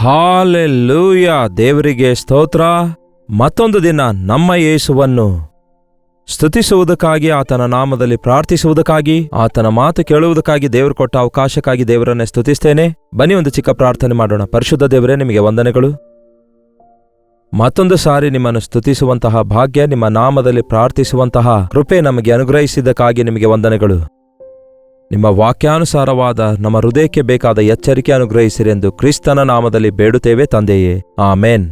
Hallelujah, ದೇವರಿಗೆ ಸ್ತೋತ್ರ. ಮತ್ತೊಂದು ದಿನ ನಮ್ಮ ಯೇಸುವನ್ನು ಸ್ತುತಿಸುವುದಕ್ಕಾಗಿ, ಆತನ ನಾಮದಲ್ಲಿ ಪ್ರಾರ್ಥಿಸುವುದಕ್ಕಾಗಿ, ಆತನ ಮಾತು ಕೇಳುವುದಕ್ಕಾಗಿ ದೇವರು ಕೊಟ್ಟ ಅವಕಾಶಕ್ಕಾಗಿ ದೇವರನ್ನೇ ಸ್ತುತಿಸ್ತೇನೆ. ಬನ್ನಿ ಒಂದು ಚಿಕ್ಕ ಪ್ರಾರ್ಥನೆ ಮಾಡೋಣ. ಪರಿಶುದ್ಧ ದೇವರೇ, ನಿಮಗೆ ವಂದನೆಗಳು. ಮತ್ತೊಂದು ಸಾರಿ ನಿಮ್ಮನ್ನು ಸ್ತುತಿಸುವಂತಹ ಭಾಗ್ಯ, ನಿಮ್ಮ ನಾಮದಲ್ಲಿ ಪ್ರಾರ್ಥಿಸುವಂತಹ ಕೃಪೆ ನಮಗೆ ಅನುಗ್ರಹಿಸಿದ್ದಕ್ಕಾಗಿ ನಿಮಗೆ ವಂದನೆಗಳು. ನಿಮ್ಮ ವಾಕ್ಯಾನುಸಾರವಾದ ನಮ್ಮ ಹೃದಯಕ್ಕೆ ಬೇಕಾದ ಎಚ್ಚರಿಕೆ ಅನುಗ್ರಹಿಸಿರೆಂದು ಕ್ರಿಸ್ತನ ನಾಮದಲ್ಲಿ ಬೇಡುತ್ತೇವೆ ತಂದೆಯೇ, ಆಮೇನ್.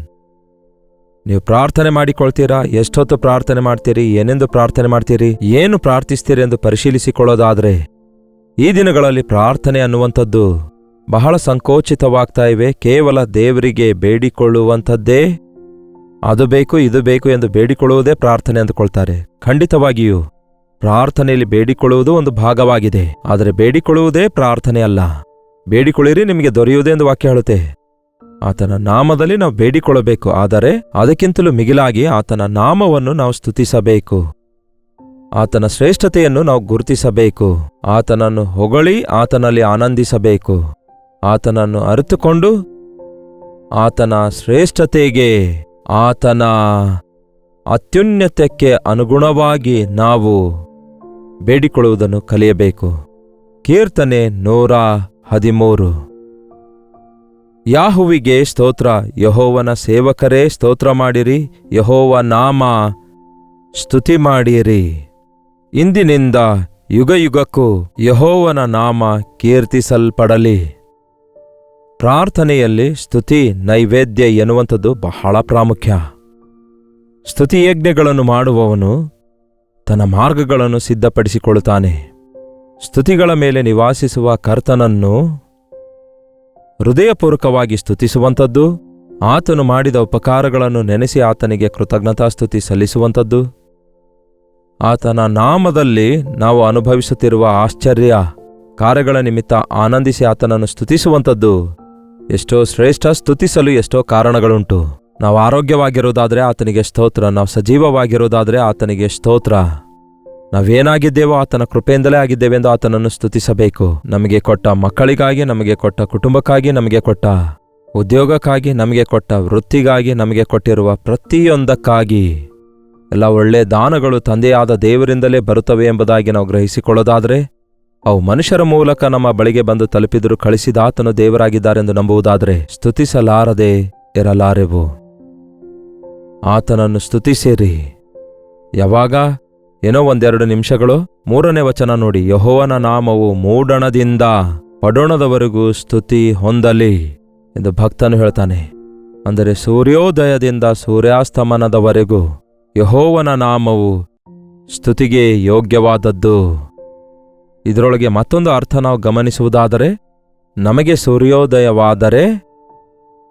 ನೀವು ಪ್ರಾರ್ಥನೆ ಮಾಡಿಕೊಳ್ತೀರಾ? ಎಷ್ಟೊತ್ತು ಪ್ರಾರ್ಥನೆ ಮಾಡ್ತೀರಿ? ಏನೆಂದು ಪ್ರಾರ್ಥನೆ ಮಾಡ್ತೀರಿ? ಏನು ಪ್ರಾರ್ಥಿಸ್ತೀರಿ ಎಂದು ಪರಿಶೀಲಿಸಿಕೊಳ್ಳೋದಾದರೆ, ಈ ದಿನಗಳಲ್ಲಿ ಪ್ರಾರ್ಥನೆ ಅನ್ನುವಂಥದ್ದು ಬಹಳ ಸಂಕೋಚಿತವಾಗ್ತಾ ಇವೆ. ಕೇವಲ ದೇವರಿಗೆ ಬೇಡಿಕೊಳ್ಳುವಂಥದ್ದೇ, ಅದು ಬೇಕು ಇದು ಬೇಕು ಎಂದು ಬೇಡಿಕೊಳ್ಳುವುದೇ ಪ್ರಾರ್ಥನೆ ಅಂದುಕೊಳ್ತಾರೆ. ಖಂಡಿತವಾಗಿಯೂ ಪ್ರಾರ್ಥನೆಯಲ್ಲಿ ಬೇಡಿಕೊಳ್ಳುವುದು ಒಂದು ಭಾಗವಾಗಿದೆ, ಆದರೆ ಬೇಡಿಕೊಳ್ಳುವುದೇ ಪ್ರಾರ್ಥನೆ ಅಲ್ಲ. ಬೇಡಿಕೊಳ್ಳಿರಿ, ನಿಮಗೆ ದೊರೆಯುವುದೇ ಎಂದು ವಾಕ್ಯ ಹೇಳುತ್ತೆ. ಆತನ ನಾಮದಲ್ಲಿ ನಾವು ಬೇಡಿಕೊಳ್ಳಬೇಕು, ಆದರೆ ಅದಕ್ಕಿಂತಲೂ ಮಿಗಿಲಾಗಿ ಆತನ ನಾಮವನ್ನು ನಾವು ಸ್ತುತಿಸಬೇಕು. ಆತನ ಶ್ರೇಷ್ಠತೆಯನ್ನು ನಾವು ಗುರುತಿಸಬೇಕು. ಆತನನ್ನು ಹೊಗಳಿ ಆತನಲ್ಲಿ ಆನಂದಿಸಬೇಕು. ಆತನನ್ನು ಅರಿತುಕೊಂಡು ಆತನ ಶ್ರೇಷ್ಠತೆಗೆ, ಆತನ ಅತ್ಯುನ್ನತಕ್ಕೆ ಅನುಗುಣವಾಗಿ ನಾವು ಬೇಡಿಕೊಳ್ಳುವುದನ್ನು ಕಲಿಯಬೇಕು. ಕೀರ್ತನೆ 113. ಯಾಹುವಿಗೆ ಸ್ತೋತ್ರ, ಯೆಹೋವನ ಸೇವಕರೇ ಸ್ತೋತ್ರ ಮಾಡಿರಿ, ಯೆಹೋವ ನಾಮ ಸ್ತುತಿ ಮಾಡಿರಿ. ಇಂದಿನಿಂದ ಯುಗಯುಗಕ್ಕೂ ಯೆಹೋವನ ನಾಮ ಕೀರ್ತಿಸಲ್ಪಡಲಿ. ಪ್ರಾರ್ಥನೆಯಲ್ಲಿ ಸ್ತುತಿ ನೈವೇದ್ಯ ಎನ್ನುವಂಥದ್ದು ಬಹಳ ಪ್ರಾಮುಖ್ಯ. ಸ್ತುತಿಯಜ್ಞಗಳನ್ನು ಮಾಡುವವನು ತನ್ನ ಮಾರ್ಗಗಳನ್ನು ಸಿದ್ಧಪಡಿಸಿಕೊಳ್ಳುತ್ತಾನೆ. ಸ್ತುತಿಗಳ ಮೇಲೆ ನಿವಾಸಿಸುವ ಕರ್ತನನ್ನು ಹೃದಯಪೂರ್ವಕವಾಗಿ ಸ್ತುತಿಸುವಂಥದ್ದು, ಆತನು ಮಾಡಿದ ಉಪಕಾರಗಳನ್ನು ನೆನೆಸಿ ಆತನಿಗೆ ಕೃತಜ್ಞತಾಸ್ತುತಿ ಸಲ್ಲಿಸುವಂಥದ್ದು, ಆತನ ನಾಮದಲ್ಲಿ ನಾವು ಅನುಭವಿಸುತ್ತಿರುವ ಆಶ್ಚರ್ಯ ಕಾರ್ಯಗಳ ನಿಮಿತ್ತ ಆನಂದಿಸಿ ಆತನನ್ನು ಸ್ತುತಿಸುವಂಥದ್ದು ಎಷ್ಟೋ ಶ್ರೇಷ್ಠ. ಸ್ತುತಿಸಲು ಎಷ್ಟೋ ಕಾರಣಗಳುಂಟು. ನಾವು ಆರೋಗ್ಯವಾಗಿರೋದಾದರೆ ಆತನಿಗೆ ಸ್ತೋತ್ರ, ನಾವು ಸಜೀವವಾಗಿರೋದಾದರೆ ಆತನಿಗೆ ಸ್ತೋತ್ರ. ನಾವೇನಾಗಿದ್ದೇವೋ ಆತನ ಕೃಪೆಯಿಂದಲೇ ಆಗಿದ್ದೇವೆ ಎಂದು ಆತನನ್ನು ಸ್ತುತಿಸಬೇಕು. ನಮಗೆ ಕೊಟ್ಟ ಮಕ್ಕಳಿಗಾಗಿ, ನಮಗೆ ಕೊಟ್ಟ ಕುಟುಂಬಕ್ಕಾಗಿ, ನಮಗೆ ಕೊಟ್ಟ ಉದ್ಯೋಗಕ್ಕಾಗಿ, ನಮಗೆ ಕೊಟ್ಟ ವೃತ್ತಿಗಾಗಿ, ನಮಗೆ ಕೊಟ್ಟಿರುವ ಪ್ರತಿಯೊಂದಕ್ಕಾಗಿ ಎಲ್ಲ ಒಳ್ಳೆ ದಾನಗಳು ತಂದೆಯಾದ ದೇವರಿಂದಲೇ ಬರುತ್ತವೆ ಎಂಬುದಾಗಿ ನಾವು ಗ್ರಹಿಸಿಕೊಳ್ಳೋದಾದರೆ, ಅವು ಮನುಷ್ಯರ ಮೂಲಕ ನಮ್ಮ ಬಳಿಗೆ ಬಂದು ತಲುಪಿದರೂ ಕಳಿಸಿದ ಆತನು ದೇವರಾಗಿದ್ದಾರೆಂದು ನಂಬುವುದಾದರೆ ಸ್ತುತಿಸಲಾರದೆ ಇರಲಾರೆವು. ಆತನನ್ನು ಸ್ತುತಿಸಿರಿ. ಯಾವಾಗ? ಏನೋ 1-2 ನಿಮಿಷಗಳು. 3ನೇ ವಚನ ನೋಡಿ, ಯೆಹೋವನ ನಾಮವು ಮೂಡಣದಿಂದ ಪಡೋಣದವರೆಗೂ ಸ್ತುತಿ ಹೊಂದಲಿ ಎಂದು ಭಕ್ತನು ಹೇಳ್ತಾನೆ. ಅಂದರೆ ಸೂರ್ಯೋದಯದಿಂದ ಸೂರ್ಯಾಸ್ತಮನದವರೆಗೂ ಯೆಹೋವನ ನಾಮವು ಸ್ತುತಿಗೆ ಯೋಗ್ಯವಾದದ್ದು. ಇದರೊಳಗೆ ಮತ್ತೊಂದು ಅರ್ಥ ನಾವು ಗಮನಿಸುವುದಾದರೆ, ನಮಗೆ ಸೂರ್ಯೋದಯವಾದರೆ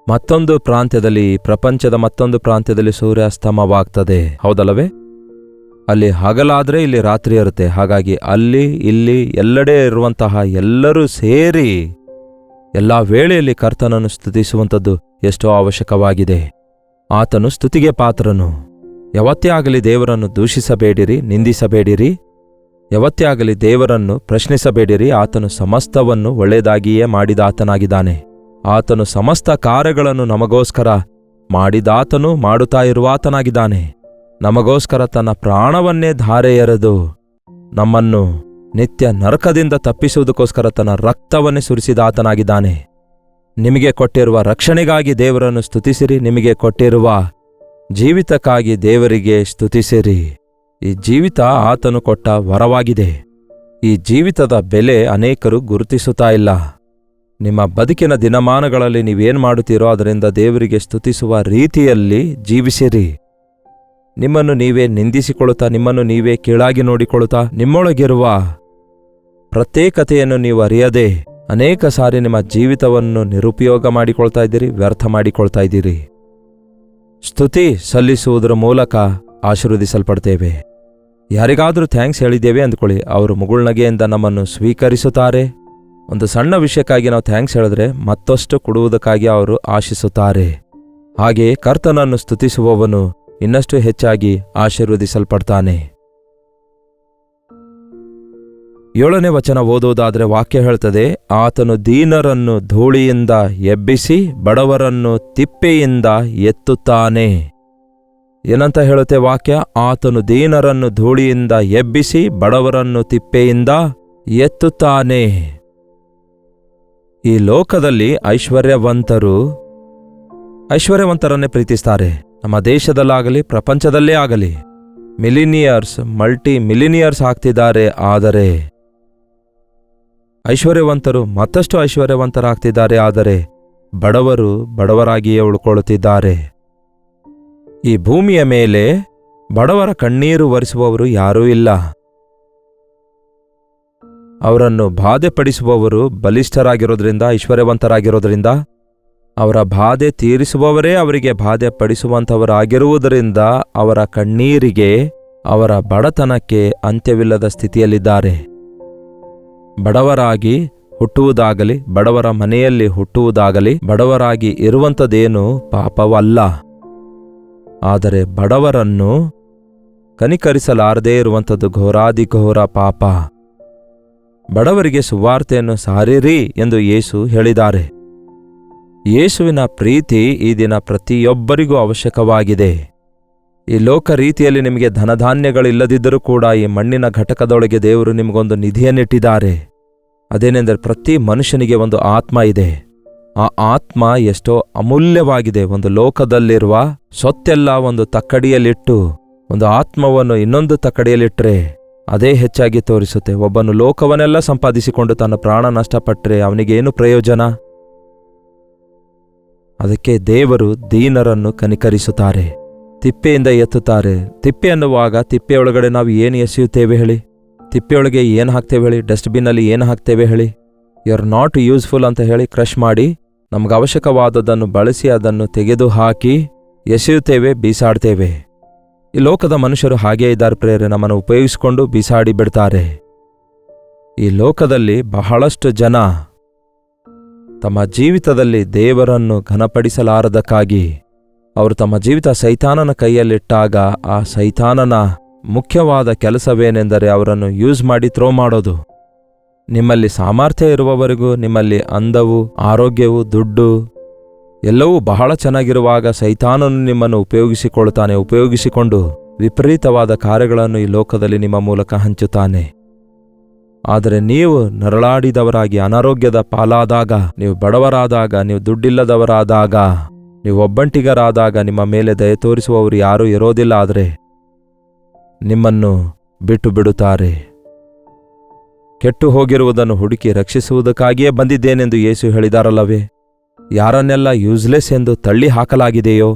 ಮತ್ತೊಂದು ಪ್ರಾಂತ್ಯದಲ್ಲಿ, ಪ್ರಪಂಚದ ಮತ್ತೊಂದು ಪ್ರಾಂತ್ಯದಲ್ಲಿ ಸೂರ್ಯಾಸ್ತಮವಾಗ್ತದೆ, ಹೌದಲ್ಲವೇ? ಅಲ್ಲಿ ಹಗಲಾದರೆ ಇಲ್ಲಿ ರಾತ್ರಿ ಇರುತ್ತೆ. ಹಾಗಾಗಿ ಅಲ್ಲಿ ಇಲ್ಲಿ ಎಲ್ಲೆಡೆ ಇರುವಂತಹ ಎಲ್ಲರೂ ಸೇರಿ ಎಲ್ಲ ವೇಳೆಯಲ್ಲಿ ಕರ್ತನನ್ನು ಸ್ತುತಿಸುವಂಥದ್ದು ಎಷ್ಟೋ ಅವಶ್ಯಕವಾಗಿದೆ. ಆತನು ಸ್ತುತಿಗೆ ಪಾತ್ರನು. ಯಾವತ್ತೇ ಆಗಲಿ ದೇವರನ್ನು ದೂಷಿಸಬೇಡಿರಿ, ನಿಂದಿಸಬೇಡಿರಿ. ಯಾವತ್ತೇ ಆಗಲಿ ದೇವರನ್ನು ಪ್ರಶ್ನಿಸಬೇಡಿರಿ. ಆತನು ಸಮಸ್ತವನ್ನು ಒಳ್ಳೆಯದಾಗಿಯೇ ಮಾಡಿದಾತನಾಗಿದ್ದಾನೆ. ಆತನು ಸಮಸ್ತ ಕಾರ್ಯಗಳನ್ನು ನಮಗೋಸ್ಕರ ಮಾಡಿದಾತನು, ಮಾಡುತ್ತಾ ಇರುವಾತನಾಗಿದ್ದಾನೆ. ನಮಗೋಸ್ಕರ ತನ್ನ ಪ್ರಾಣವನ್ನೇ ಧಾರೆ ಎರೆದು ನಮ್ಮನ್ನು ನಿತ್ಯ ನರಕದಿಂದ ತಪ್ಪಿಸುವುದಕ್ಕೋಸ್ಕರ ತನ್ನ ರಕ್ತವನ್ನೇ ಸುರಿಸಿದಾತನಾಗಿದ್ದಾನೆ. ನಿಮಗೆ ಕೊಟ್ಟಿರುವ ರಕ್ಷಣೆಗಾಗಿ ದೇವರನ್ನು ಸ್ತುತಿಸಿರಿ. ನಿಮಗೆ ಕೊಟ್ಟಿರುವ ಜೀವಿತಕ್ಕಾಗಿ ದೇವರಿಗೆ ಸ್ತುತಿಸಿರಿ. ಈ ಜೀವಿತ ಆತನು ಕೊಟ್ಟ ವರವಾಗಿದೆ. ಈ ಜೀವಿತದ ಬೆಲೆ ಅನೇಕರು ಗುರುತಿಸುತ್ತಾ ಇಲ್ಲ. ನಿಮ್ಮ ಬದುಕಿನ ದಿನಮಾನಗಳಲ್ಲಿ ನೀವೇನು ಮಾಡುತ್ತೀರೋ ಅದರಿಂದ ದೇವರಿಗೆ ಸ್ತುತಿಸುವ ರೀತಿಯಲ್ಲಿ ಜೀವಿಸಿರಿ. ನಿಮ್ಮನ್ನು ನೀವೇ ನಿಂದಿಸಿಕೊಳ್ಳುತ್ತಾ, ನಿಮ್ಮನ್ನು ನೀವೇ ಕೀಳಾಗಿ ನೋಡಿಕೊಳ್ಳುತ್ತಾ, ನಿಮ್ಮೊಳಗಿರುವ ಪ್ರತ್ಯೇಕತೆಯನ್ನು ನೀವು ಅರಿಯದೆ ಅನೇಕ ಸಾರಿ ನಿಮ್ಮ ಜೀವಿತವನ್ನು ನಿರುಪಯೋಗ ಮಾಡಿಕೊಳ್ತಾ ಇದ್ದೀರಿ, ವ್ಯರ್ಥ ಮಾಡಿಕೊಳ್ತಾ ಇದ್ದೀರಿ. ಸ್ತುತಿ ಸಲ್ಲಿಸುವುದರ ಮೂಲಕ ಆಶೀರ್ವದಿಸಲ್ಪಡ್ತೇವೆ. ಯಾರಿಗಾದರೂ ಥ್ಯಾಂಕ್ಸ್ ಹೇಳಿದ್ದೇವೆ ಅಂದ್ಕೊಳ್ಳಿ, ಅವರು ಮುಗುಳ್ನಗೆಯಿಂದ ನಮ್ಮನ್ನು ಸ್ವೀಕರಿಸುತ್ತಾರೆ. ಒಂದು ಸಣ್ಣ ವಿಷಯಕ್ಕಾಗಿ ನಾವು ಥ್ಯಾಂಕ್ಸ್ ಹೇಳಿದ್ರೆ ಮತ್ತಷ್ಟು ಕೊಡುವುದಕ್ಕಾಗಿ ಅವರು ಆಶಿಸುತ್ತಾರೆ. ಹಾಗೆಯೇ ಕರ್ತನನ್ನು ಸ್ತುತಿಸುವವನು ಇನ್ನಷ್ಟು ಹೆಚ್ಚಾಗಿ ಆಶೀರ್ವದಿಸಲ್ಪಡ್ತಾನೆ. 7ನೇ ವಚನ ಓದುವುದಾದರೆ ವಾಕ್ಯ ಹೇಳ್ತದೆ, ಆತನು ದೀನರನ್ನು ಧೂಳಿಯಿಂದ ಎಬ್ಬಿಸಿ ಬಡವರನ್ನು ತಿಪ್ಪೆಯಿಂದ ಎತ್ತುತ್ತಾನೆ. ಏನಂತ ಹೇಳುತ್ತೆ ವಾಕ್ಯ? ಆತನು ದೀನರನ್ನು ಧೂಳಿಯಿಂದ ಎಬ್ಬಿಸಿ ಬಡವರನ್ನು ತಿಪ್ಪೆಯಿಂದ ಎತ್ತುತ್ತಾನೆ. ಈ ಲೋಕದಲ್ಲಿ ಐಶ್ವರ್ಯವಂತರನ್ನೇ ಪ್ರೀತಿಸ್ತಾರೆ. ನಮ್ಮ ದೇಶದಲ್ಲಾಗಲಿ ಪ್ರಪಂಚದಲ್ಲೇ ಆಗಲಿ ಮಿಲಿನಿಯರ್ಸ್, ಮಲ್ಟಿ-ಮಿಲಿನಿಯರ್ಸ್ ಆಗ್ತಿದ್ದಾರೆ. ಆದರೆ ಐಶ್ವರ್ಯವಂತರು ಮತ್ತಷ್ಟು ಐಶ್ವರ್ಯವಂತರಾಗ್ತಿದ್ದಾರೆ. ಆದರೆ ಬಡವರು ಬಡವರಾಗಿಯೇ ಉಳ್ಕೊಳ್ಳುತ್ತಿದ್ದಾರೆ. ಈ ಭೂಮಿಯ ಮೇಲೆ ಬಡವರ ಕಣ್ಣೀರು ಒರೆಸುವವರು ಯಾರೂ ಇಲ್ಲ. ಅವರನ್ನು ಬಾಧೆಪಡಿಸುವವರು ಬಲಿಷ್ಠರಾಗಿರೋದ್ರಿಂದ, ಐಶ್ವರ್ಯವಂತರಾಗಿರೋದ್ರಿಂದ, ಅವರ ಬಾಧೆ ತೀರಿಸುವವರೇ ಅವರಿಗೆ ಬಾಧೆ ಪಡಿಸುವಂಥವರಾಗಿರುವುದರಿಂದ ಅವರ ಕಣ್ಣೀರಿಗೆ, ಅವರ ಬಡತನಕ್ಕೆ ಅಂತ್ಯವಿಲ್ಲದ ಸ್ಥಿತಿಯಲ್ಲಿದ್ದಾರೆ. ಬಡವರಾಗಿ ಹುಟ್ಟುವುದಾಗಲಿ, ಬಡವರ ಮನೆಯಲ್ಲಿ ಹುಟ್ಟುವುದಾಗಲಿ, ಬಡವರಾಗಿ ಇರುವಂಥದ್ದೇನು ಪಾಪವಲ್ಲ. ಆದರೆ ಬಡವರನ್ನು ಕನಿಕರಿಸಲಾರದೇ ಇರುವಂಥದ್ದು ಘೋರಾದಿಘೋರ ಪಾಪ. ಬಡವರಿಗೆ ಸುವಾರ್ತೆಯನ್ನು ಸಾರಿರಿ ಎಂದು ಯೇಸು ಹೇಳಿದ್ದಾರೆ. ಯೇಸುವಿನ ಪ್ರೀತಿ ಈ ದಿನ ಪ್ರತಿಯೊಬ್ಬರಿಗೂ ಅವಶ್ಯಕವಾಗಿದೆ. ಈ ಲೋಕ ರೀತಿಯಲ್ಲಿ ನಿಮಗೆ ಧನಧಾನ್ಯಗಳಿಲ್ಲದಿದ್ದರೂ ಕೂಡ ಈ ಮಣ್ಣಿನ ಘಟಕದೊಳಗೆ ದೇವರು ನಿಮಗೊಂದು ನಿಧಿಯನ್ನಿಟ್ಟಿದ್ದಾರೆ. ಅದೇನೆಂದರೆ ಪ್ರತಿ ಮನುಷ್ಯನಿಗೆ ಒಂದು ಆತ್ಮ ಇದೆ. ಆ ಆತ್ಮ ಎಷ್ಟೋ ಅಮೂಲ್ಯವಾಗಿದೆ. ಒಂದು ಲೋಕದಲ್ಲಿರುವ ಸೊತ್ತೆಲ್ಲ ಒಂದು ತಕ್ಕಡಿಯಲ್ಲಿಟ್ಟು ಒಂದು ಆತ್ಮವನ್ನು ಇನ್ನೊಂದು ತಕ್ಕಡಿಯಲ್ಲಿಟ್ಟರೆ ಅದೇ ಹೆಚ್ಚಾಗಿ ತೋರಿಸುತ್ತೆ. ಒಬ್ಬನು ಲೋಕವನ್ನೆಲ್ಲ ಸಂಪಾದಿಸಿಕೊಂಡು ತನ್ನ ಪ್ರಾಣ ನಷ್ಟಪಟ್ಟರೆ ಅವನಿಗೇನು ಪ್ರಯೋಜನ? ಅದಕ್ಕೆ ದೇವರು ದೀನರನ್ನು ಕನಿಕರಿಸುತ್ತಾರೆ, ತಿಪ್ಪೆಯಿಂದ ಎತ್ತುತ್ತಾರೆ. ತಿಪ್ಪೆ ಅನ್ನುವಾಗ ತಿಪ್ಪೆಯೊಳಗಡೆ ನಾವು ಏನು ಎಸೆಯುತ್ತೇವೆ ಹೇಳಿ? ತಿಪ್ಪೆಯೊಳಗೆ ಏನು ಹಾಕ್ತೇವೆ ಹೇಳಿ? ಡಸ್ಟ್ಬಿನ್ನಲ್ಲಿ ಏನು ಹಾಕ್ತೇವೆ ಹೇಳಿ? ಯು ಆರ್ ನಾಟ್ ಯೂಸ್ಫುಲ್ ಅಂತ ಹೇಳಿ ಕ್ರಷ್ ಮಾಡಿ ನಮ್ಗೆ ಅವಶ್ಯಕವಾದದ್ದನ್ನು ಬಳಸಿ ಅದನ್ನು ತೆಗೆದು ಹಾಕಿ ಎಸೆಯುತ್ತೇವೆ, ಬೀಸಾಡ್ತೇವೆ. ಈ ಲೋಕದ ಮನುಷ್ಯರು ಹಾಗೇ ಇದ್ದಾರೆ ಪ್ರೇರೆ. ನಮ್ಮನ್ನು ಉಪಯೋಗಿಸಿಕೊಂಡು ಬೀಸಾಡಿ ಬಿಡ್ತಾರೆ. ಈ ಲೋಕದಲ್ಲಿ ಬಹಳಷ್ಟು ಜನ ತಮ್ಮ ಜೀವಿತದಲ್ಲಿ ದೇವರನ್ನು ಘನಪಡಿಸಲಾರದಕ್ಕಾಗಿ ಅವರು ತಮ್ಮ ಜೀವಿತ ಸೈತಾನನ ಕೈಯಲ್ಲಿಟ್ಟಾಗ ಆ ಸೈತಾನನ ಮುಖ್ಯವಾದ ಕೆಲಸವೇನೆಂದರೆ ಅವರನ್ನು ಯೂಸ್ ಮಾಡಿ ಥ್ರೋ ಮಾಡೋದು. ನಿಮ್ಮಲ್ಲಿ ಸಾಮರ್ಥ್ಯ ಇರುವವರೆಗೂ, ನಿಮ್ಮಲ್ಲಿ ಅಂದವು, ಆರೋಗ್ಯವು, ದುಡ್ಡು ಎಲ್ಲವೂ ಬಹಳ ಚೆನ್ನಾಗಿರುವಾಗ ಸೈತಾನನು ನಿಮ್ಮನ್ನು ಉಪಯೋಗಿಸಿಕೊಂಡು ವಿಪರೀತವಾದ ಕಾರ್ಯಗಳನ್ನು ಈ ಲೋಕದಲ್ಲಿ ನಿಮ್ಮ ಮೂಲಕ ಹಂಚುತ್ತಾನೆ. ಆದರೆ ನೀವು ನರಳಾಡಿದವರಾಗಿ ಅನಾರೋಗ್ಯದ ಪಾಲಾದಾಗ, ನೀವು ಬಡವರಾದಾಗ, ನೀವು ದುಡ್ಡಿಲ್ಲದವರಾದಾಗ, ನೀವು ಒಬ್ಬಂಟಿಗರಾದಾಗ ನಿಮ್ಮ ಮೇಲೆ ದಯೆ ತೋರಿಸುವವರು ಯಾರೂ ಇರೋದಿಲ್ಲ. ಆದರೆ ನಿಮ್ಮನ್ನು ಬಿಟ್ಟು ಬಿಡುತ್ತಾರೆ. ಕೆಟ್ಟು ಹೋಗಿರುವುದನ್ನು ಹುಡುಕಿ ರಕ್ಷಿಸುವುದಕ್ಕಾಗಿಯೇ ಬಂದಿದ್ದೇನೆಂದು ಯೇಸು ಹೇಳಿದಾರಲ್ಲವೇ? ಯಾರನ್ನೆಲ್ಲ ಯೂಸ್ಲೆಸ್ ಎಂದು ತಳ್ಳಿ ಹಾಕಲಾಗಿದೆಯೋ,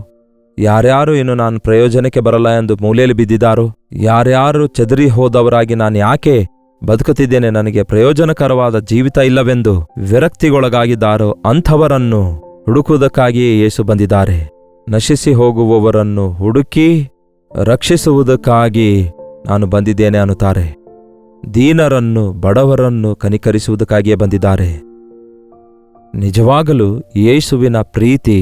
ಯಾರ್ಯಾರು ಇನ್ನು ನಾನು ಪ್ರಯೋಜನಕ್ಕೆ ಬರಲ್ಲ ಎಂದು ಮೂಲೆಯಲ್ಲಿ ಬಿದ್ದಿದ್ದಾರೋ, ಯಾರ್ಯಾರು ಚದರಿ ಹೋದವರಾಗಿ ನಾನು ಯಾಕೆ ಬದುಕುತ್ತಿದ್ದೇನೆ, ನನಗೆ ಪ್ರಯೋಜನಕರವಾದ ಜೀವಿತ ಇಲ್ಲವೆಂದು ವಿರಕ್ತಿಗೊಳಗಾಗಿದ್ದಾರೋ ಅಂಥವರನ್ನು ಹುಡುಕುವುದಕ್ಕಾಗಿಯೇ ಯೇಸು ಬಂದಿದ್ದಾರೆ. ನಶಿಸಿ ಹೋಗುವವರನ್ನು ಹುಡುಕಿ ರಕ್ಷಿಸುವುದಕ್ಕಾಗಿ ನಾನು ಬಂದಿದ್ದೇನೆ ಅನ್ನುತ್ತಾರೆ. ದೀನರನ್ನು, ಬಡವರನ್ನು ಕನಿಕರಿಸುವುದಕ್ಕಾಗಿಯೇ ಬಂದಿದ್ದಾರೆ. ನಿಜವಾಗಲೂ ಯೇಸುವಿನ ಪ್ರೀತಿ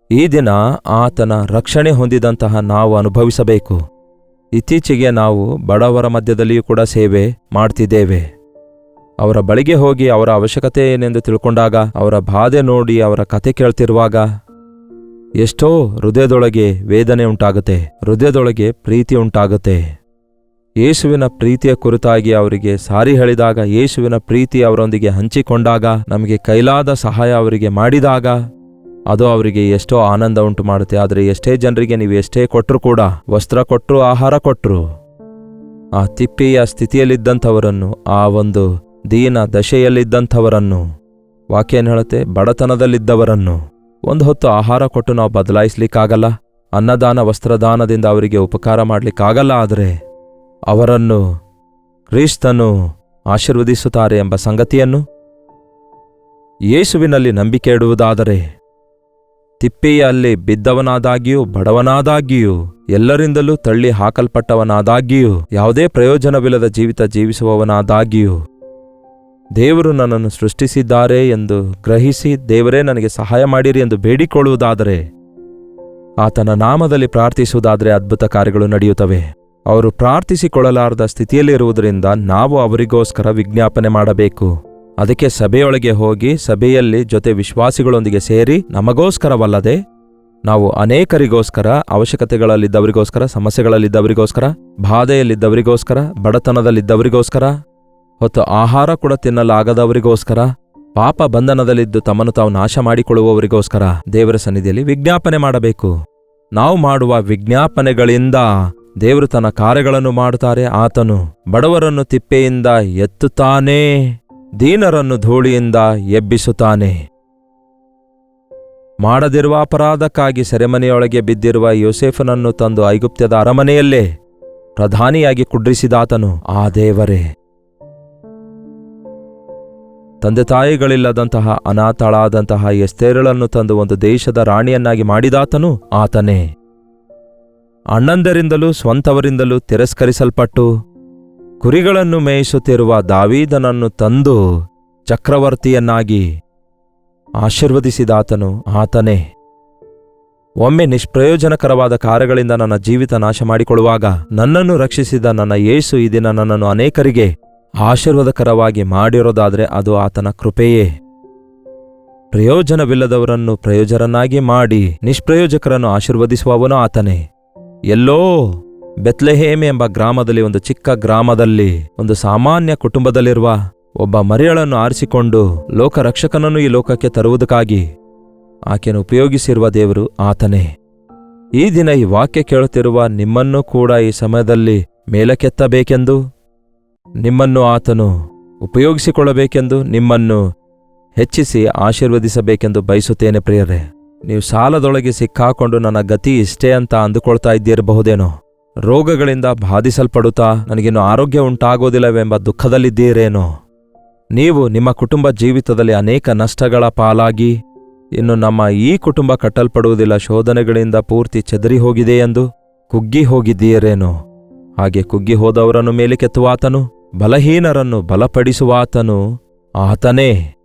ಈ ದಿನ ಆತನ ರಕ್ಷಣೆ ಹೊಂದಿದಂತಹ ನಾವು ಅನುಭವಿಸಬೇಕು. ಇತ್ತೀಚೆಗೆ ನಾವು ಬಡವರ ಮಧ್ಯದಲ್ಲಿಯೂ ಕೂಡ ಸೇವೆ ಮಾಡ್ತಿದ್ದೇವೆ. ಅವರ ಬಳಿಗೆ ಹೋಗಿ ಅವರ ಅವಶ್ಯಕತೆ ಏನೆಂದು ತಿಳ್ಕೊಂಡಾಗ, ಅವರ ಬಾಧೆ ನೋಡಿ ಅವರ ಕತೆ ಕೇಳ್ತಿರುವಾಗ ಎಷ್ಟೋ ಹೃದಯದೊಳಗೆ ವೇದನೆ ಉಂಟಾಗುತ್ತೆ, ಹೃದಯದೊಳಗೆ ಪ್ರೀತಿ ಉಂಟಾಗುತ್ತೆ. ಯೇಸುವಿನ ಪ್ರೀತಿಯ ಕುರಿತಾಗಿ ಅವರಿಗೆ ಸಾರಿ ಹೇಳಿದಾಗ, ಯೇಸುವಿನ ಪ್ರೀತಿ ಅವರೊಂದಿಗೆ ಹಂಚಿಕೊಂಡಾಗ, ನಮಗೆ ಕೈಲಾದ ಸಹಾಯ ಅವರಿಗೆ ಮಾಡಿದಾಗ ಅದು ಅವರಿಗೆ ಎಷ್ಟೋ ಆನಂದ ಉಂಟು ಮಾಡುತ್ತೆ. ಆದರೆ ಎಷ್ಟೇ ಜನರಿಗೆ ನೀವು ಎಷ್ಟೇ ಕೊಟ್ಟರು ಕೂಡ, ವಸ್ತ್ರ ಕೊಟ್ಟರು, ಆಹಾರ ಕೊಟ್ಟರು, ಆ ತಿಪ್ಪೆಯ ಸ್ಥಿತಿಯಲ್ಲಿದ್ದಂಥವರನ್ನು, ಆ ಒಂದು ದೀನ ದಶೆಯಲ್ಲಿದ್ದಂಥವರನ್ನು, ವಾಕ್ಯ ಏನು ಹೇಳುತ್ತೆ, ಬಡತನದಲ್ಲಿದ್ದವರನ್ನು ಒಂದು ಹೊತ್ತು ಆಹಾರ ಕೊಟ್ಟು ನಾವು ಬದಲಾಯಿಸ್ಲಿಕ್ಕಾಗಲ್ಲ. ಅನ್ನದಾನ ವಸ್ತ್ರದಾನದಿಂದ ಅವರಿಗೆ ಉಪಕಾರ ಮಾಡಲಿಕ್ಕಾಗಲ್ಲ. ಆದರೆ ಅವರನ್ನು ಕ್ರಿಸ್ತನು ಆಶೀರ್ವದಿಸುತ್ತಾರೆ ಎಂಬ ಸಂಗತಿಯನ್ನು ಯೇಸುವಿನಲ್ಲಿ ನಂಬಿಕೆ ಇಡುವುದಾದರೆ, ತಿಪ್ಪೆಯಲ್ಲಿ ಬಿದ್ದವನಾದಾಗಿಯೂ, ಬಡವನಾದಾಗಿಯೂ, ಎಲ್ಲರಿಂದಲೂ ತಳ್ಳಿ ಹಾಕಲ್ಪಟ್ಟವನಾದಾಗಿಯೂ, ಯಾವುದೇ ಪ್ರಯೋಜನವಿಲ್ಲದ ಜೀವಿತ ಜೀವಿಸುವವನಾದಾಗಿಯೂ, ದೇವರು ನನ್ನನ್ನು ಸೃಷ್ಟಿಸಿದ್ದಾರೆ ಎಂದು ಗ್ರಹಿಸಿ ದೇವರೇ ನನಗೆ ಸಹಾಯ ಮಾಡಿರಿ ಎಂದು ಬೇಡಿಕೊಳ್ಳುವುದಾದರೆ, ಆತನ ನಾಮದಲ್ಲಿ ಪ್ರಾರ್ಥಿಸುವುದಾದರೆ ಅದ್ಭುತ ಕಾರ್ಯಗಳು ನಡೆಯುತ್ತವೆ. ಅವರು ಪ್ರಾರ್ಥಿಸಿಕೊಳ್ಳಲಾರದ ಸ್ಥಿತಿಯಲ್ಲಿರುವುದರಿಂದ ನಾವು ಅವರಿಗೋಸ್ಕರ ವಿಜ್ಞಾಪನೆ ಮಾಡಬೇಕು. ಅದಕ್ಕೆ ಸಭೆಯೊಳಗೆ ಹೋಗಿ ಸಭೆಯಲ್ಲಿ ಜೊತೆ ವಿಶ್ವಾಸಿಗಳೊಂದಿಗೆ ಸೇರಿ ನಮಗೋಸ್ಕರವಲ್ಲದೆ ನಾವು ಅನೇಕರಿಗೋಸ್ಕರ, ಅವಶ್ಯಕತೆಗಳಲ್ಲಿದ್ದವರಿಗೋಸ್ಕರ, ಸಮಸ್ಯೆಗಳಲ್ಲಿದ್ದವರಿಗೋಸ್ಕರ, ಬಾಧೆಯಲ್ಲಿದ್ದವರಿಗೋಸ್ಕರ, ಬಡತನದಲ್ಲಿದ್ದವರಿಗೋಸ್ಕರ, ಹೊತ್ತು ಆಹಾರ ಕೂಡ ತಿನ್ನಲಾಗದವರಿಗೋಸ್ಕರ, ಪಾಪ ಬಂಧನದಲ್ಲಿದ್ದು ತಮ್ಮನ್ನು ತಾವು ನಾಶ ಮಾಡಿಕೊಳ್ಳುವವರಿಗೋಸ್ಕರ ದೇವರ ಸನ್ನಿಧಿಯಲ್ಲಿ ವಿಜ್ಞಾಪನೆ ಮಾಡಬೇಕು. ನಾವು ಮಾಡುವ ವಿಜ್ಞಾಪನೆಗಳಿಂದ ದೇವರು ತನ್ನ ಕಾರ್ಯಗಳನ್ನು ಮಾಡುತ್ತಾರೆ. ಆತನು ಬಡವರನ್ನು ತಿಪ್ಪೆಯಿಂದ ಎತ್ತುತ್ತಾನೆ, ದೀನರನ್ನು ಧೂಳಿಯಿಂದ ಎಬ್ಬಿಸುತ್ತಾನೆ. ಮಾಡದಿರುವ ಅಪರಾಧಕ್ಕಾಗಿ ಸೆರೆಮನೆಯೊಳಗೆ ಬಿದ್ದಿರುವ ಯೋಸೇಫನನ್ನು ತಂದು ಐಗುಪ್ತ್ಯದ ಅರಮನೆಯಲ್ಲೇ ಪ್ರಧಾನಿಯಾಗಿ ಕುಡ್ರಿಸಿದಾತನು ಆ ದೇವರೇ. ತಂದೆ ತಾಯಿಗಳಿಲ್ಲದಂತಹ ಅನಾಥಳಾದಂತಹ ಎಸ್ತೇರಳನ್ನು ತಂದು ಒಂದು ದೇಶದ ರಾಣಿಯನ್ನಾಗಿ ಮಾಡಿದಾತನು ಆತನೇ. ಅಣ್ಣಂದರಿಂದಲೂ ಸ್ವಂತವರಿಂದಲೂ ತಿರಸ್ಕರಿಸಲ್ಪಟ್ಟು ಕುರಿಗಳನ್ನು ಮೇಯಿಸುತ್ತಿರುವ ದಾವೀದನನ್ನು ತಂದು ಚಕ್ರವರ್ತಿಯನ್ನಾಗಿ ಆಶೀರ್ವದಿಸಿದಾತನು ಆತನೇ. ಒಮ್ಮೆ ನಿಷ್ಪ್ರಯೋಜನಕರವಾದ ಕಾರ್ಯಗಳಿಂದ ನನ್ನ ಜೀವಿತ ನಾಶ ಮಾಡಿಕೊಳ್ಳುವಾಗ ನನ್ನನ್ನು ರಕ್ಷಿಸಿದ ನನ್ನ ಯೇಸು ಈ ದಿನ ನನ್ನನ್ನು ಅನೇಕರಿಗೆ ಆಶೀರ್ವಾದಕರವಾಗಿ ಮಾಡಿರೋದಾದರೆ ಅದು ಆತನ ಕೃಪೆಯೇ. ಪ್ರಯೋಜನವಿಲ್ಲದವರನ್ನು ಪ್ರಯೋಜನನ್ನಾಗಿ ಮಾಡಿ ನಿಷ್ಪ್ರಯೋಜಕರನ್ನು ಆಶೀರ್ವದಿಸುವವನು ಆತನೇ. ಎಲ್ಲೋ ಬೆತ್ಲೆಹೇಮ್ ಎಂಬ ಗ್ರಾಮದಲ್ಲಿ, ಒಂದು ಚಿಕ್ಕ ಗ್ರಾಮದಲ್ಲಿ, ಒಂದು ಸಾಮಾನ್ಯ ಕುಟುಂಬದಲ್ಲಿರುವ ಒಬ್ಬ ಮರಿಯಳನ್ನು ಆರಿಸಿಕೊಂಡು ಲೋಕರಕ್ಷಕನನ್ನು ಈ ಲೋಕಕ್ಕೆ ತರುವುದಕ್ಕಾಗಿ ಆಕೆಯನ್ನು ಉಪಯೋಗಿಸಿರುವ ದೇವರು ಆತನೇ. ಈ ದಿನ ಈ ವಾಕ್ಯ ಕೇಳುತ್ತಿರುವ ನಿಮ್ಮನ್ನು ಕೂಡ ಈ ಸಮಯದಲ್ಲಿ ಮೇಲಕ್ಕೆತ್ತಬೇಕೆಂದು, ನಿಮ್ಮನ್ನು ಆತನು ಉಪಯೋಗಿಸಿಕೊಳ್ಳಬೇಕೆಂದು, ನಿಮ್ಮನ್ನು ಹೆಚ್ಚಿಸಿ ಆಶೀರ್ವದಿಸಬೇಕೆಂದು ಬಯಸುತ್ತೇನೆ. ಪ್ರಿಯರೇ, ನೀವು ಸಾಲದೊಳಗೆ ಸಿಕ್ಕಾಕೊಂಡು ನನ್ನ ಗತಿ ಇಷ್ಟೇ ಅಂತ ಅಂದುಕೊಳ್ತಾ ಇದ್ದಿರಬಹುದೇನೋ. ರೋಗಗಳಿಂದ ಬಾಧಿಸಲ್ಪಡುತ್ತಾ ನನಗಿನ್ನು ಆರೋಗ್ಯ ಉಂಟಾಗೋದಿಲ್ಲವೆಂಬ ದುಃಖದಲ್ಲಿದ್ದೀರೇನೋ. ನೀವು ನಿಮ್ಮ ಕುಟುಂಬ ಜೀವಿತದಲ್ಲಿ ಅನೇಕ ನಷ್ಟಗಳ ಪಾಲಾಗಿ ಇನ್ನು ನಮ್ಮ ಈ ಕುಟುಂಬ ಕಟ್ಟಲ್ಪಡುವುದಿಲ್ಲ, ಶೋಧನೆಗಳಿಂದ ಪೂರ್ತಿ ಚೆದರಿ ಹೋಗಿದೆ ಎಂದು ಕುಗ್ಗಿ ಹೋಗಿದ್ದೀರೇನೋ. ಹಾಗೆ ಕುಗ್ಗಿ ಹೋದವರನ್ನು ಮೇಲಕ್ಕೆತ್ತುವಾತನು, ಬಲಹೀನರನ್ನು ಬಲಪಡಿಸುವಾತನು ಆತನೇ.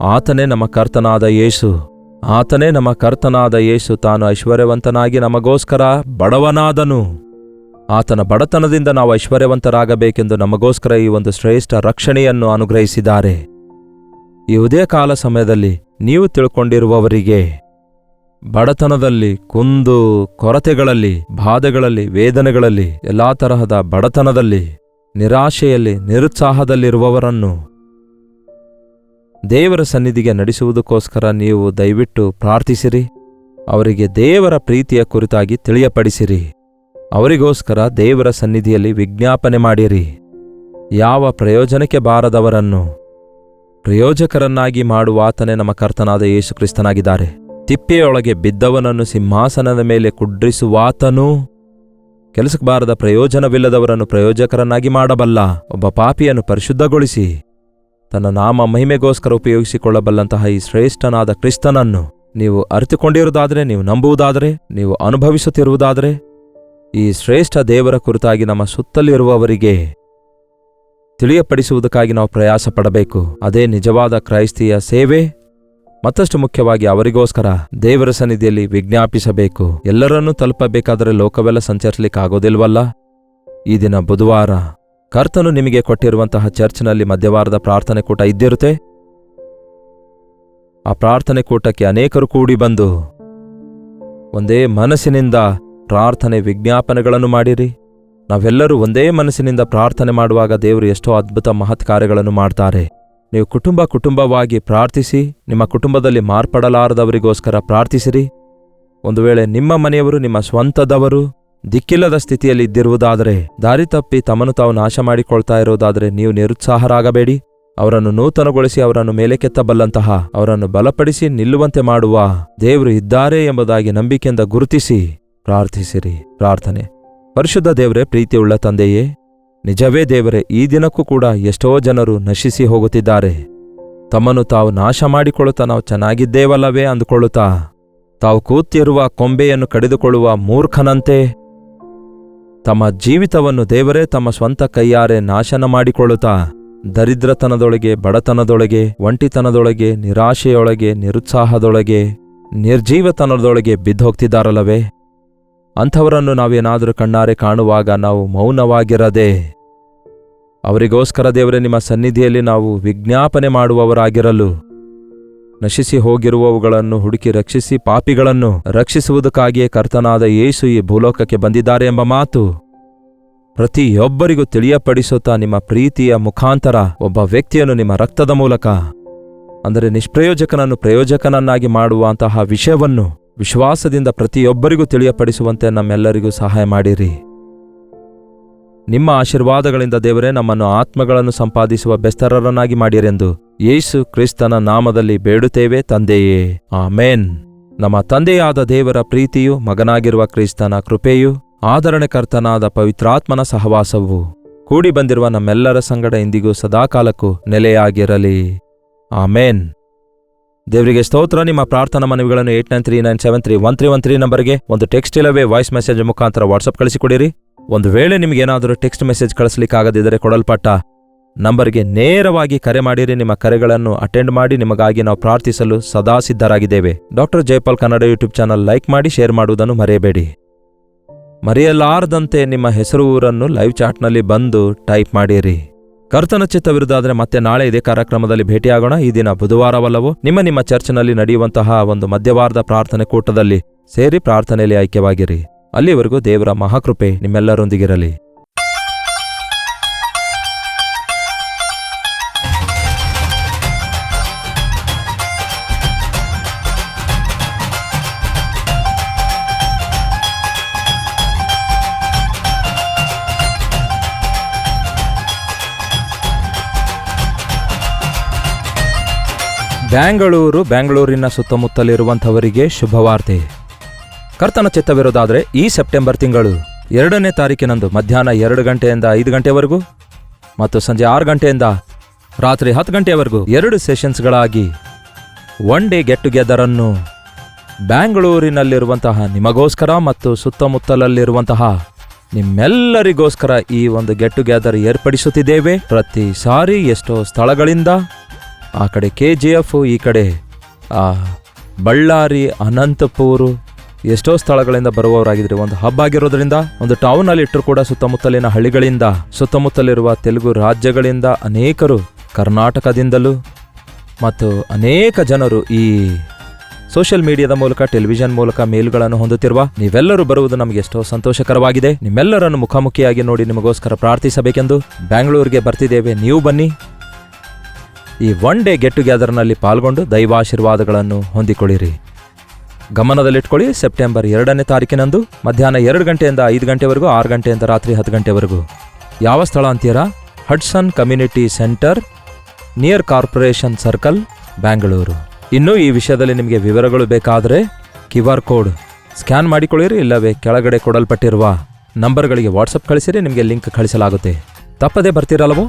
ಆತನೇ ನಮ್ಮ ಕರ್ತನಾದ ಯೇಸು. ಆತನೇ ನಮ್ಮ ಕರ್ತನಾದ ಯೇಸು. ತಾನು ಐಶ್ವರ್ಯವಂತನಾಗಿ ನಮಗೋಸ್ಕರ ಬಡವನಾದನು. ಆತನ ಬಡತನದಿಂದ ನಾವು ಐಶ್ವರ್ಯವಂತರಾಗಬೇಕೆಂದು ನಮಗೋಸ್ಕರ ಈ ಒಂದು ಶ್ರೇಷ್ಠ ರಕ್ಷಣೆಯನ್ನು ಅನುಗ್ರಹಿಸಿದ್ದಾರೆ. ಈ ಉದಯಕಾಲ ಸಮಯದಲ್ಲಿ ನೀವು ತಿಳ್ಕೊಂಡಿರುವವರಿಗೆ ಬಡತನದಲ್ಲಿ, ಕುಂದು ಕೊರತೆಗಳಲ್ಲಿ, ಬಾಧೆಗಳಲ್ಲಿ, ವೇದನೆಗಳಲ್ಲಿ, ಎಲ್ಲಾ ತರಹದ ಬಡತನದಲ್ಲಿ, ನಿರಾಶೆಯಲ್ಲಿ, ನಿರುತ್ಸಾಹದಲ್ಲಿರುವವರನ್ನು ದೇವರ ಸನ್ನಿಧಿಗೆ ನಡೆಸುವುದಕ್ಕೋಸ್ಕರ ನೀವು ದಯವಿಟ್ಟು ಪ್ರಾರ್ಥಿಸಿರಿ. ಅವರಿಗೆ ದೇವರ ಪ್ರೀತಿಯ ಕುರಿತಾಗಿ ತಿಳಿಯಪಡಿಸಿರಿ. ಅವರಿಗೋಸ್ಕರ ದೇವರ ಸನ್ನಿಧಿಯಲ್ಲಿ ವಿಜ್ಞಾಪನೆ ಮಾಡಿರಿ. ಯಾವ ಪ್ರಯೋಜನಕ್ಕೆ ಬಾರದವರನ್ನು ಪ್ರಯೋಜಕರನ್ನಾಗಿ ಮಾಡುವ ಆತನೇ ನಮ್ಮ ಕರ್ತನಾದ ಯೇಸು ಕ್ರಿಸ್ತನಾಗಿದ್ದಾರೆ. ತಿಪ್ಪೆಯೊಳಗೆ ಬಿದ್ದವನನ್ನು ಸಿಂಹಾಸನದ ಮೇಲೆ ಕುಡ್ರಿಸುವಾತನೂ, ಕೆಲಸಕ್ಕೆ ಬಾರದ ಪ್ರಯೋಜನವಿಲ್ಲದವರನ್ನು ಪ್ರಯೋಜಕರನ್ನಾಗಿ ಮಾಡಬಲ್ಲ ಒಬ್ಬ ಪಾಪಿಯನ್ನು ಪರಿಶುದ್ಧಗೊಳಿಸಿ ತನ್ನ ನಾಮ ಮಹಿಮೆಗೋಸ್ಕರ ಉಪಯೋಗಿಸಿಕೊಳ್ಳಬಲ್ಲಂತಹ ಈ ಶ್ರೇಷ್ಠನಾದ ಕ್ರಿಸ್ತನನ್ನು ನೀವು ಅರಿತುಕೊಂಡಿರುವುದಾದರೆ, ನೀವು ನಂಬುವುದಾದರೆ, ನೀವು ಅನುಭವಿಸುತ್ತಿರುವುದಾದರೆ, ಈ ಶ್ರೇಷ್ಠ ದೇವರ ಕುರಿತಾಗಿ ನಮ್ಮ ಸುತ್ತಲಿರುವವರಿಗೆ ತಿಳಿಯಪಡಿಸುವುದಕ್ಕಾಗಿ ನಾವು ಪ್ರಯಾಸ ಪಡಬೇಕು. ಅದೇ ನಿಜವಾದ ಕ್ರೈಸ್ತಿಯ ಸೇವೆ. ಮತ್ತಷ್ಟು ಮುಖ್ಯವಾಗಿ ಅವರಿಗೋಸ್ಕರ ದೇವರ ಸನ್ನಿಧಿಯಲ್ಲಿ ವಿಜ್ಞಾಪಿಸಬೇಕು. ಎಲ್ಲರನ್ನೂ ತಲುಪಬೇಕಾದರೆ ಲೋಕವೆಲ್ಲ ಸಂಚರಿಸಲಿಕ್ಕಾಗೋದಿಲ್ವಲ್ಲ. ಈ ದಿನ ಬುಧವಾರ ಕರ್ತನು ನಿಮಗೆ ಕೊಟ್ಟಿರುವಂತಹ ಚರ್ಚ್ನಲ್ಲಿ ಮಧ್ಯವಾರದ ಪ್ರಾರ್ಥನೆ ಕೂಟ ಇದ್ದಿರುತ್ತೆ. ಆ ಪ್ರಾರ್ಥನೆ ಕೂಟಕ್ಕೆ ಅನೇಕರು ಕೂಡಿ ಬಂದು ಒಂದೇ ಮನಸ್ಸಿನಿಂದ ಪ್ರಾರ್ಥನೆ ವಿಜ್ಞಾಪನೆಗಳನ್ನು ಮಾಡಿರಿ. ನಾವೆಲ್ಲರೂ ಒಂದೇ ಮನಸ್ಸಿನಿಂದ ಪ್ರಾರ್ಥನೆ ಮಾಡುವಾಗ ದೇವರು ಎಷ್ಟೋ ಅದ್ಭುತ ಮಹತ್ ಕಾರ್ಯಗಳನ್ನು ಮಾಡ್ತಾರೆ. ನೀವು ಕುಟುಂಬವಾಗಿ ಪ್ರಾರ್ಥಿಸಿ. ನಿಮ್ಮ ಕುಟುಂಬದಲ್ಲಿ ಮಾರ್ಪಡಲಾರದವರಿಗೋಸ್ಕರ ಪ್ರಾರ್ಥಿಸಿರಿ. ಒಂದು ವೇಳೆ ನಿಮ್ಮ ಮನೆಯವರು, ನಿಮ್ಮ ಸ್ವಂತದವರು ದಿಕ್ಕಿಲ್ಲದ ಸ್ಥಿತಿಯಲ್ಲಿ ಇದ್ದಿರುವುದಾದರೆ, ದಾರಿ ತಪ್ಪಿ ತಮ್ಮನ್ನು ತಾವು ನಾಶ ಮಾಡಿಕೊಳ್ತಾ ಇರುವುದಾದರೆ, ನೀವು ನಿರುತ್ಸಾಹರಾಗಬೇಡಿ. ಅವರನ್ನು ನೂತನಗೊಳಿಸಿ ಅವರನ್ನು ಮೇಲೆಕೆತ್ತಬಲ್ಲಂತಹ, ಅವರನ್ನು ಬಲಪಡಿಸಿ ನಿಲ್ಲುವಂತೆ ಮಾಡುವ ದೇವರು ಇದ್ದಾರೆ ಎಂಬುದಾಗಿ ನಂಬಿಕೆಯಿಂದ ಗುರುತಿಸಿ ಪ್ರಾರ್ಥಿಸಿರಿ. ಪ್ರಾರ್ಥನೆ. ಪರಿಶುದ್ಧ ದೇವರೇ, ಪ್ರೀತಿಯುಳ್ಳ ತಂದೆಯೇ, ನಿಜವೇ ದೇವರೇ, ಈ ದಿನಕ್ಕೂ ಕೂಡ ಎಷ್ಟೋ ಜನರು ನಶಿಸಿ ಹೋಗುತ್ತಿದ್ದಾರೆ. ತಮ್ಮನ್ನು ತಾವು ನಾಶ ಮಾಡಿಕೊಳ್ಳುತ್ತಾ ನಾವು ಚೆನ್ನಾಗಿದ್ದೇವಲ್ಲವೇ ಅಂದುಕೊಳ್ಳುತ್ತಾ, ತಾವು ಕೂತಿರುವ ಕೊಂಬೆಯನ್ನು ಕಡಿದುಕೊಳ್ಳುವ ಮೂರ್ಖನಂತೆ ತಮ್ಮ ಜೀವಿತವನ್ನು ದೇವರೇ ತಮ್ಮ ಸ್ವಂತ ಕೈಯಾರೆ ನಾಶನ ಮಾಡಿಕೊಳ್ಳುತ್ತಾ ದರಿದ್ರತನದೊಳಗೆ, ಬಡತನದೊಳಗೆ, ಒಂಟಿತನದೊಳಗೆ, ನಿರಾಶೆಯೊಳಗೆ, ನಿರುತ್ಸಾಹದೊಳಗೆ, ನಿರ್ಜೀವತನದೊಳಗೆ ಬಿದ್ದೋಗ್ತಿದ್ದಾರಲ್ಲವೇ. ಅಂಥವರನ್ನು ನಾವೇನಾದರೂ ಕಣ್ಣಾರೆ ಕಾಣುವಾಗ ನಾವು ಮೌನವಾಗಿರದೆ ಅವರಿಗೋಸ್ಕರ ದೇವರೇ ನಿಮ್ಮ ಸನ್ನಿಧಿಯಲ್ಲಿ ನಾವು ವಿಜ್ಞಾಪನೆ ಮಾಡುವವರಾಗಿರಲು, ನಶಿಸಿ ಹೋಗಿರುವವುಗಳನ್ನು ಹುಡುಕಿ ರಕ್ಷಿಸಿ ಪಾಪಿಗಳನ್ನು ರಕ್ಷಿಸುವುದಕ್ಕಾಗಿಯೇ ಕರ್ತನಾದ ಯೇಸು ಈ ಭೂಲೋಕಕ್ಕೆ ಬಂದಿದ್ದಾರೆ ಎಂಬ ಮಾತು ಪ್ರತಿಯೊಬ್ಬರಿಗೂ ತಿಳಿಯಪಡಿಸುತ್ತಾ ನಿಮ್ಮ ಪ್ರೀತಿಯ ಮುಖಾಂತರ ಒಬ್ಬ ವ್ಯಕ್ತಿಯನ್ನು ನಿಮ್ಮ ರಕ್ತದ ಮೂಲಕ, ಅಂದರೆ ನಿಷ್ಪ್ರಯೋಜಕನನ್ನು ಪ್ರಯೋಜಕನನ್ನಾಗಿ ಮಾಡುವಂತಹ ವಿಷಯವನ್ನು ವಿಶ್ವಾಸದಿಂದ ಪ್ರತಿಯೊಬ್ಬರಿಗೂ ತಿಳಿಯಪಡಿಸುವಂತೆ ನಮ್ಮೆಲ್ಲರಿಗೂ ಸಹಾಯ ಮಾಡಿರಿ. ನಿಮ್ಮ ಆಶೀರ್ವಾದಗಳಿಂದ ದೇವರೇ ನಮ್ಮನ್ನು ಆತ್ಮಗಳನ್ನು ಸಂಪಾದಿಸುವ ಬೆಸ್ತರರನ್ನಾಗಿ ಮಾಡಿರೆಂದು ಯೇಸು ಕ್ರಿಸ್ತನ ನಾಮದಲ್ಲಿ ಬೇಡುತ್ತೇವೆ ತಂದೆಯೇ, ಆಮೇನ್. ನಮ್ಮ ತಂದೆಯಾದ ದೇವರ ಪ್ರೀತಿಯು, ಮಗನಾಗಿರುವ ಕ್ರಿಸ್ತನ ಕೃಪೆಯು, ಆದರಣೆಕರ್ತನಾದ ಪವಿತ್ರಾತ್ಮನ ಸಹವಾಸವು ಕೂಡಿ ಬಂದಿರುವ ನಮ್ಮೆಲ್ಲರ ಸಂಗಡ ಇಂದಿಗೂ ಸದಾಕಾಲಕ್ಕೂ ನೆಲೆಯಾಗಿರಲಿ. ಆಮೇನ್. ದೇವರಿಗೆ ಸ್ತೋತ್ರ. ನಿಮ್ಮ ಪ್ರಾರ್ಥನಾ ಮನವಿಗಳನ್ನು 8939731313 ನಂಬರ್ಗೆ ಒಂದು ಟೆಕ್ಸ್ಟ್ ಇಲ್ಲವೇ ವಾಯ್ಸ್ ಮೆಸೇಜ್ ಮುಖಾಂತರ ವಾಟ್ಸಪ್ ಕಳಿಸಿಕೊಡಿರಿ. ಒಂದು ವೇಳೆ ನಿಮಗೇನಾದರೂ ಟೆಕ್ಸ್ಟ್ ಮೆಸೇಜ್ ಕಳಿಸ್ಲಿಕ್ಕಾಗದಿದ್ದರೆ ಕೊಡಲ್ಪಟ್ಟ ನಂಬರ್ಗೆ ನೇರವಾಗಿ ಕರೆ ಮಾಡಿರಿ. ನಿಮ್ಮ ಕರೆಗಳನ್ನು ಅಟೆಂಡ್ ಮಾಡಿ ನಿಮಗಾಗಿ ನಾವು ಪ್ರಾರ್ಥಿಸಲು ಸದಾ ಸಿದ್ಧರಾಗಿದ್ದೇವೆ. Doctor Jaipal Kannada YouTube channel like ಮಾಡಿ, ಶೇರ್ ಮಾಡುವುದನ್ನು ಮರೆಯಬೇಡಿ. ಮರೆಯಲಾರದಂತೆ ನಿಮ್ಮ ಹೆಸರು ಊರನ್ನು ಲೈವ್ ಚಾಟ್ನಲ್ಲಿ ಬಂದು ಟೈಪ್ ಮಾಡಿರಿ. ಕರ್ತನ ಚಿತ್ತವಿರುವುದಾದರೆ ಮತ್ತೆ ನಾಳೆ ಇದೇ ಕಾರ್ಯಕ್ರಮದಲ್ಲಿ ಭೇಟಿಯಾಗೋಣ. ಈ ದಿನ ಬುಧವಾರವಲ್ಲವೋ ನಿಮ್ಮ ಚರ್ಚ್ನಲ್ಲಿ ನಡೆಯುವಂತಹ ಒಂದು ಮಧ್ಯವಾರದ ಪ್ರಾರ್ಥನೆ ಕೂಟದಲ್ಲಿ ಸೇರಿ ಪ್ರಾರ್ಥನೆಯಲ್ಲಿ ಐಕ್ಯವಾಗಿರಿ. ಅಲ್ಲಿವರೆಗೂ ದೇವರ ಮಹಾಕೃಪೆ ನಿಮ್ಮೆಲ್ಲರೊಂದಿಗಿರಲಿ. ಬೆಂಗಳೂರಿನ ಸುತ್ತಮುತ್ತಲಿರುವಂಥವರಿಗೆ ಶುಭವಾರ್ತೆ. ಕರ್ತನ ಚಿತ್ತವಿರೋದಾದರೆ ಈ ಸೆಪ್ಟೆಂಬರ್ ತಿಂಗಳು 2ನೇ ತಾರೀಕಿನಂದು ಮಧ್ಯಾಹ್ನ 2 ಗಂಟೆಯಿಂದ 5 ಗಂಟೆವರೆಗೂ ಮತ್ತು ಸಂಜೆ 6 ಗಂಟೆಯಿಂದ ರಾತ್ರಿ 10 ಗಂಟೆಯವರೆಗೂ 2 ಸೆಷನ್ಸ್ಗಳಾಗಿ ಒನ್ ಡೇ ಗೆಟ್ ಟುಗೆದರ್ ಅನ್ನು ಬ್ಯಾಂಗ್ಳೂರಿನಲ್ಲಿರುವಂತಹ ನಿಮಗೋಸ್ಕರ ಮತ್ತು ಸುತ್ತಮುತ್ತಲಲ್ಲಿರುವಂತಹ ನಿಮ್ಮೆಲ್ಲರಿಗೋಸ್ಕರ ಈ ಒಂದು ಗೆಟ್ ಟುಗೆದರ್ ಏರ್ಪಡಿಸುತ್ತಿದ್ದೇವೆ. ಪ್ರತಿ ಸಾರಿ ಎಷ್ಟೋ ಸ್ಥಳಗಳಿಂದ, ಆ ಕಡೆ KGF, ಈ ಕಡೆ ಬಳ್ಳಾರಿ, ಅನಂತಪುರ, ಎಷ್ಟೋ ಸ್ಥಳಗಳಿಂದ ಬರುವವರಾಗಿದ್ರೆ ಒಂದು ಹಬ್ ಆಗಿರೋದ್ರಿಂದ ಒಂದು ಟೌನ್ ಅಲ್ಲಿ ಇಟ್ಟರು ಕೂಡ ಸುತ್ತಮುತ್ತಲಿನ ಹಳ್ಳಿಗಳಿಂದ, ಸುತ್ತಮುತ್ತಲಿರುವ ತೆಲುಗು ರಾಜ್ಯಗಳಿಂದ ಅನೇಕರು, ಕರ್ನಾಟಕದಿಂದಲೂ ಮತ್ತು ಅನೇಕ ಜನರು ಈ ಸೋಷಿಯಲ್ ಮೀಡಿಯಾದ ಮೂಲಕ, ಟೆಲಿವಿಷನ್ ಮೂಲಕ ಮೇಲ್ಗಳನ್ನು ಹೊಂದುತ್ತಿರುವ ನೀವೆಲ್ಲರೂ ಬರುವುದು ನಮಗೆ ಎಷ್ಟೋ ಸಂತೋಷಕರವಾಗಿದೆ. ನಿಮ್ಮೆಲ್ಲರನ್ನು ಮುಖಾಮುಖಿಯಾಗಿ ನೋಡಿ ನಿಮಗೋಸ್ಕರ ಪ್ರಾರ್ಥಿಸಬೇಕೆಂದು ಬ್ಯಾಂಗ್ಳೂರಿಗೆ ಬರ್ತಿದ್ದೇವೆ. ನೀವು ಬನ್ನಿ. ಈ ಒನ್ ಡೇ ಗೆಟ್ ಟುಗೆದರ್ನಲ್ಲಿ ಪಾಲ್ಗೊಂಡು ದೈವಾಶೀರ್ವಾದಗಳನ್ನು ಹೊಂದಿಕೊಳ್ಳಿರಿ. ಗಮನದಲ್ಲಿಟ್ಕೊಳ್ಳಿ, ಸೆಪ್ಟೆಂಬರ್ 2ನೇ ತಾರೀಕಿನಂದು ಮಧ್ಯಾಹ್ನ 2 ಗಂಟೆಯಿಂದ 5 ಗಂಟೆವರೆಗೂ, 6 ಗಂಟೆಯಿಂದ ರಾತ್ರಿ 10 ಗಂಟೆವರೆಗೂ. ಯಾವ ಸ್ಥಳ ಅಂತೀರಾ? Hudson community centre, near corporation circle, Bangalore. ಇನ್ನೂ ಈ ವಿಷಯದಲ್ಲಿ ನಿಮಗೆ ವಿವರಗಳು ಬೇಕಾದರೆ QR ಕೋಡ್ ಸ್ಕ್ಯಾನ್ ಮಾಡಿಕೊಳ್ಳಿರಿ, ಇಲ್ಲವೇ ಕೆಳಗಡೆ ಕೊಡಲ್ಪಟ್ಟಿರುವ ನಂಬರ್ಗಳಿಗೆ ವಾಟ್ಸಪ್ ಕಳಿಸಿರಿ, ನಿಮಗೆ ಲಿಂಕ್ ಕಳಿಸಲಾಗುತ್ತೆ. ತಪ್ಪದೇ ಬರ್ತೀರಲ್ಲವೋ?